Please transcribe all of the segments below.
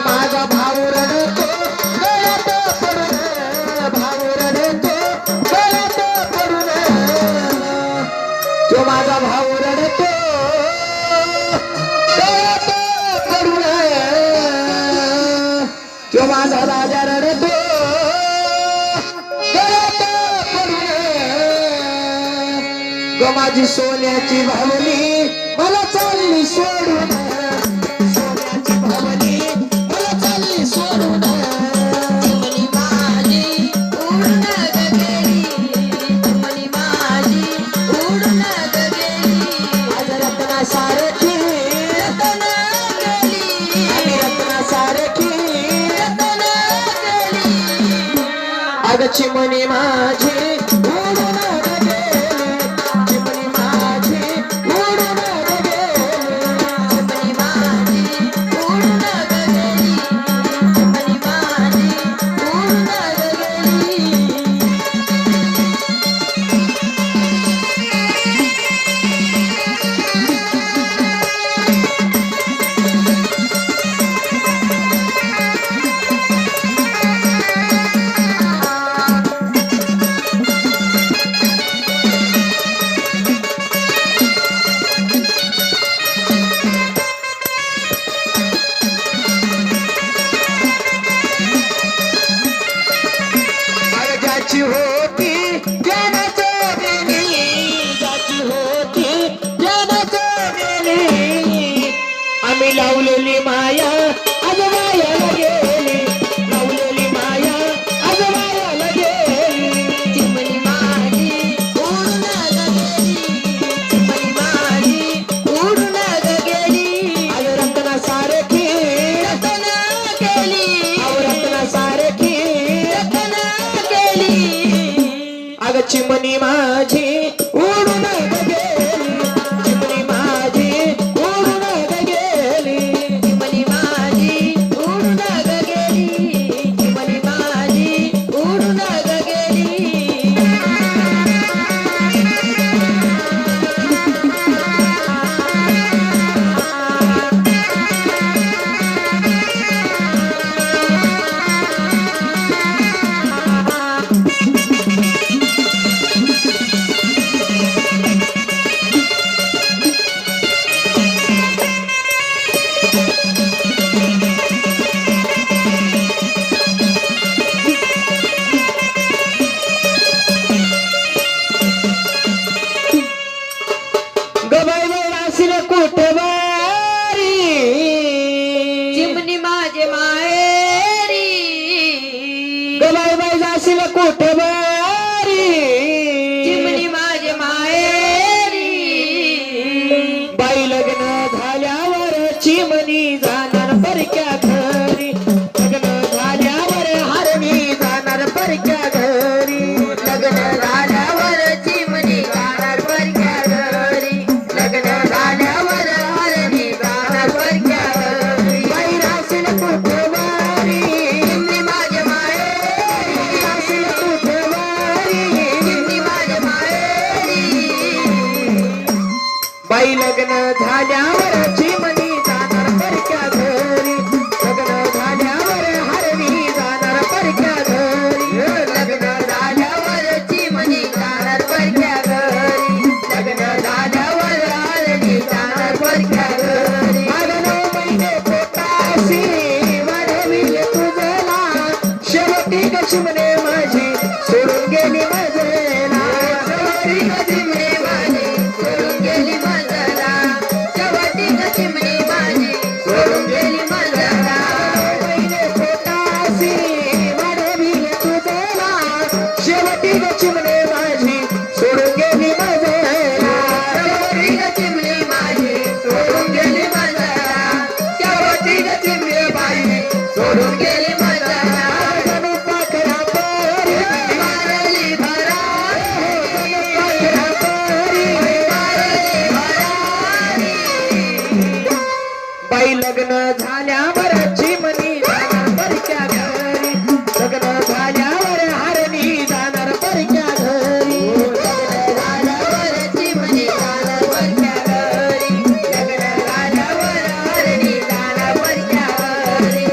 माझा भाऊ रडतो गळ्यात पडून, भाऊ रडतो गळ्यात पडून, तो माझा भाऊ रडतो गळ्यात पडून, तो माझा राजा रडतो गळ्यात पडून, ग माझी सोन्याची भावली मला चालली सोडून, सोन्याची भावली मला चालली सोडून, चिमणी माझी उडून ग गेली, चिमणी माझी उडून ग गेली, आज रत्ना सारखी रतन गेली, आणि रत्ना सारखी रतन गेली, अग चिमणी माझी उडून ग गेली, चिमणी माझी उडून ग गेली, चिमणी माझी उडून ग गेली, चिमणी माझी उडून ग गेली. अग ज्याची होती ज्ञानाचं देणी, ज्याची होती ज्ञानाचं देणी, आम्ही लावलेली माया आज मायाला गेली, लावलेली माया आज मायाला गेली, चिमणी माझी उडून ग गेली, चिमणी माझी उडून ग गेली, आज रत्ना सारखी रतन गेली, अव रत्ना सारखी रतन गेली, अग चिमणी माझी उडून ग गेली, चिमणी माझी उडून ग गेली, चिमणी माझी उडून ग गेली, चिमणी माझी उडून ग गेली. गबाई असेल कुठवारी, चिमणी माझे माहेरी, गबाई असेल कुठवारी, चिमणी माझे माहेरी, बाई लग्न झाल्यावर चिमणी जाणार परक्या घरी, लग्न झाल्यावर हरणी जाणार परक्या घरी, लग्न झाल्यावर चिमणी जाणार परक्या घरी, लग्न झाल्यावर हरणी जाणार परक्या घरी, बाई असेल कुठवारी, चिमणी माझे माहेरी, असेल कुठवारी, चिमणी माझे माहेरी, बाई लग्न झाल्यावर चिमणी जाणार परक्या घरी, लग्न झाल्यावर हरणी जाणार परक्या घरी, लग्न झाल्यावर चिमणी जाणार परक्या घरी, लग्न झाल्यावर हरणी जाणार परक्या घरी. अगं 9 महिने पोटाशी वाढविल तुझला, शेवटी ग चिमणे माझी सोडून गेली मजला, शेवटी ग चिमणी माझी सोडून गेली मजला, शेवटी ग चिमणी माझी सोडून गेली मजला. 9 महिने पोटाशी वाढविल तुझला, शेवटी ग चिमणे माझी सोडून गेली मजला, शेवटी ग चिमणी माझी सोडून गेली मजला, शेवटी ग चिमणी माझी सोडून गेली मजला. जणू पाखरा परी, मारली भरारी, पाखरा परी, मारली भरारी, बाई लग्न झाल्यावर चिमणी जाणार परक्या घरी, लग्न झाल्यावर हरणी जाणार परक्या घरी, लग्न झाल्यावर चिमणी जाणार परक्या घरी, लग्न झाल्यावर हरणी जाणार परक्या घरी.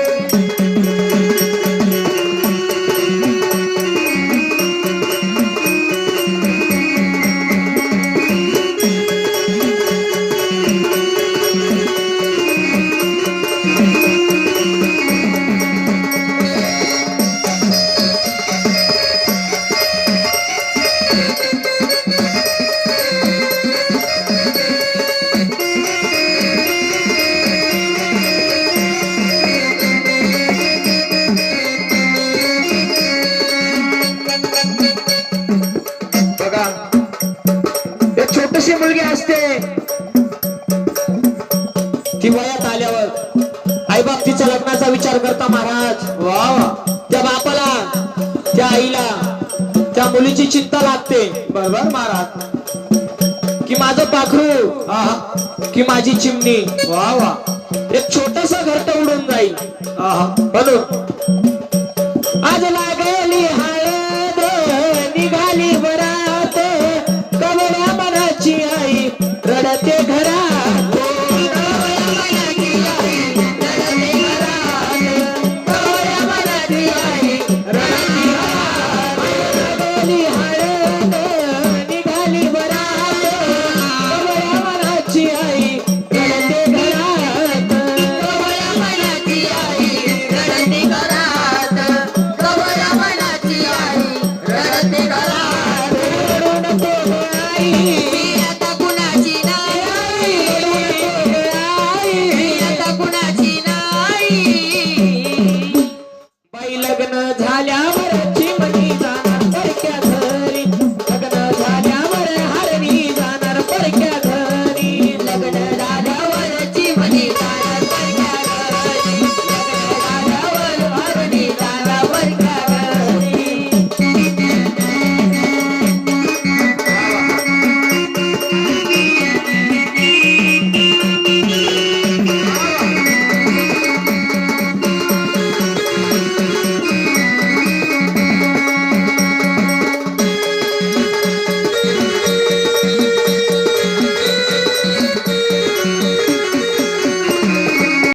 बापाचा विचार करता महाराज. वा वा. त्या बापाला त्या आईला त्या मुलीची चिंता लागते बरोबर महाराज. की माझं पाखरू आहा. की माझी चिमणी वा वा. एक छोटस घरट उडून जाईल. आहा. म्हणून आज लागली हळद निघाली वरात कवड्या मनाची आई रडते घरात.